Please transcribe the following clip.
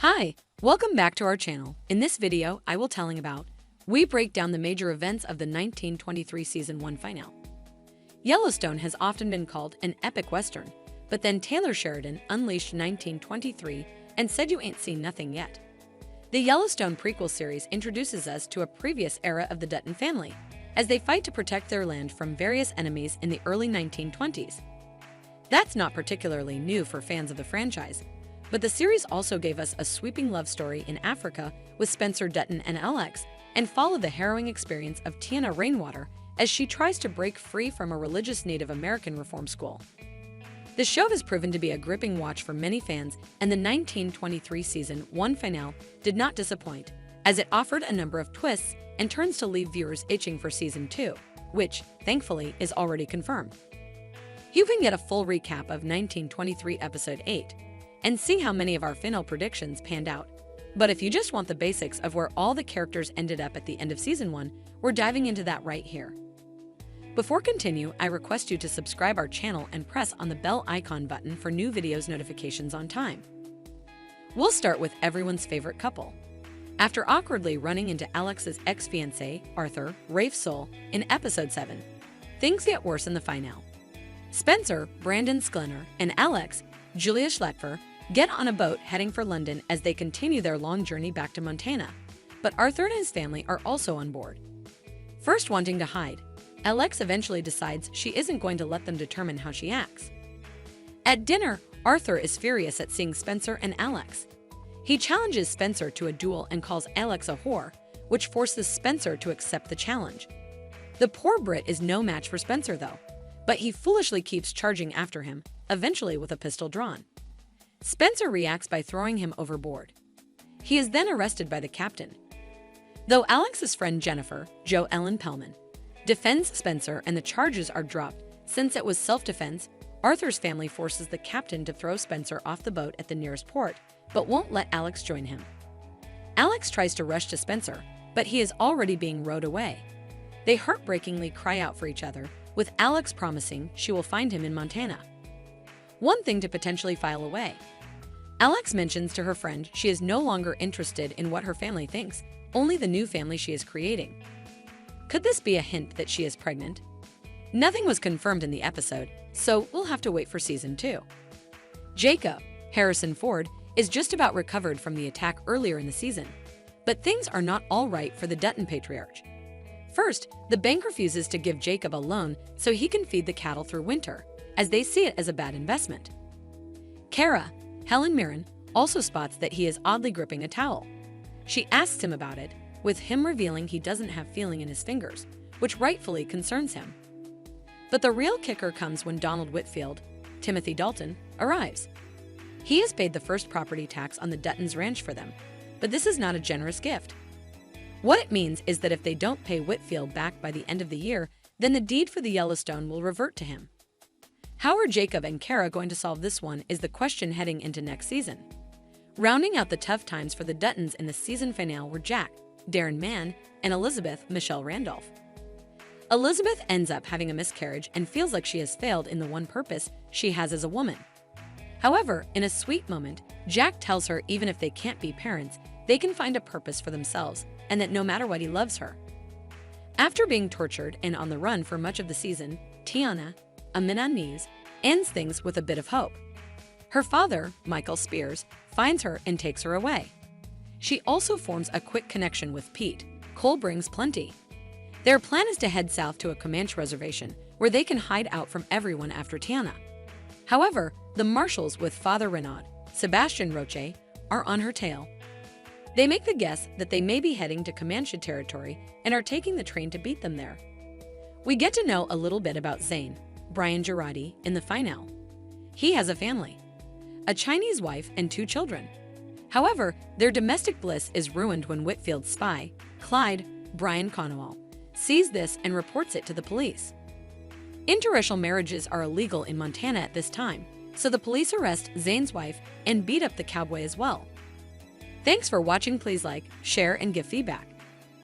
Hi, welcome back to our channel. In this video, I will telling about we break down the major events of the 1923 Season 1 finale. Yellowstone has often been called an epic western, but then Taylor Sheridan unleashed 1923 and said you ain't seen nothing yet. The Yellowstone prequel series introduces us to a previous era of the Dutton family, as they fight to protect their land from various enemies in the early 1920s. That's not particularly new for fans of the franchise, but the series also gave us a sweeping love story in Africa with Spencer Dutton and Alex, and followed the harrowing experience of Tiana Rainwater as she tries to break free from a religious Native American reform school. The show has proven to be a gripping watch for many fans, and the 1923 Season 1 finale did not disappoint, as it offered a number of twists and turns to leave viewers itching for Season 2, which, thankfully, is already confirmed. You can get a full recap of 1923 Episode 8 and see how many of our final predictions panned out. But if you just want the basics of where all the characters ended up at the end of Season 1, we're diving into that right here. Before continue, I request you to subscribe our channel and press on the bell icon button for new videos notifications on time. We'll start with everyone's favorite couple. After awkwardly running into Alex's ex-fiancé, Arthur, Rafe's soul, in Episode 7, things get worse in the finale. Spencer, Brandon Sklenar, and Alex, Julia Schletfer, get on a boat heading for London as they continue their long journey back to Montana, but Arthur and his family are also on board. First wanting to hide, Alex eventually decides she isn't going to let them determine how she acts. At dinner, Arthur is furious at seeing Spencer and Alex. He challenges Spencer to a duel and calls Alex a whore, which forces Spencer to accept the challenge. The poor Brit is no match for Spencer though, but he foolishly keeps charging after him, eventually with a pistol drawn. Spencer reacts by throwing him overboard. He is then arrested by the captain. Though Alex's friend Jennifer, Jo Ellen Pellman, defends Spencer and the charges are dropped since it was self-defense, Arthur's family forces the captain to throw Spencer off the boat at the nearest port, but won't let Alex join him. Alex tries to rush to Spencer, but he is already being rowed away. They heartbreakingly cry out for each other, with Alex promising she will find him in Montana. One thing to potentially file away. Alex mentions to her friend she is no longer interested in what her family thinks, only the new family she is creating. Could this be a hint that she is pregnant? Nothing was confirmed in the episode, so we'll have to wait for Season 2. Jacob, Harrison Ford, is just about recovered from the attack earlier in the season, but things are not all right for the Dutton patriarch. First, the bank refuses to give Jacob a loan so he can feed the cattle through winter, as they see it as a bad investment. Kara, Helen Mirren, also spots that he is oddly gripping a towel. She asks him about it, with him revealing he doesn't have feeling in his fingers, which rightfully concerns him. But the real kicker comes when Donald Whitfield, Timothy Dalton, arrives. He has paid the first property tax on the Duttons ranch for them, but this is not a generous gift. What it means is that if they don't pay Whitfield back by the end of the year, then the deed for the Yellowstone will revert to him. How are Jacob and Kara going to solve this one is the question heading into next season. Rounding out the tough times for the Duttons in the season finale were Jack, Darren Mann, and Elizabeth Michelle Randolph. Elizabeth ends up having a miscarriage and feels like she has failed in the one purpose she has as a woman. However, in a sweet moment, Jack tells her even if they can't be parents, they can find a purpose for themselves, and that no matter what, he loves her. After being tortured and on the run for much of the season, Tiana, a Milanese, ends things with a bit of hope. Her father, Michael Spears, finds her and takes her away. She also forms a quick connection with Pete. Cole brings plenty. Their plan is to head south to a Comanche reservation where they can hide out from everyone after Tiana. However, the marshals with Father Renaud, Sebastian Roche, are on her tail. They make the guess that they may be heading to Comanche territory and are taking the train to beat them there. We get to know a little bit about Zane, Brian Girardi, in the finale. He has a family, a Chinese wife and 2 children. However, their domestic bliss is ruined when Whitfield's spy, Clyde, Brian Conowall, sees this and reports it to the police. Interracial marriages are illegal in Montana at this time, so the police arrest Zane's wife and beat up the cowboy as well. Thanks for watching. Please like, share, and give feedback.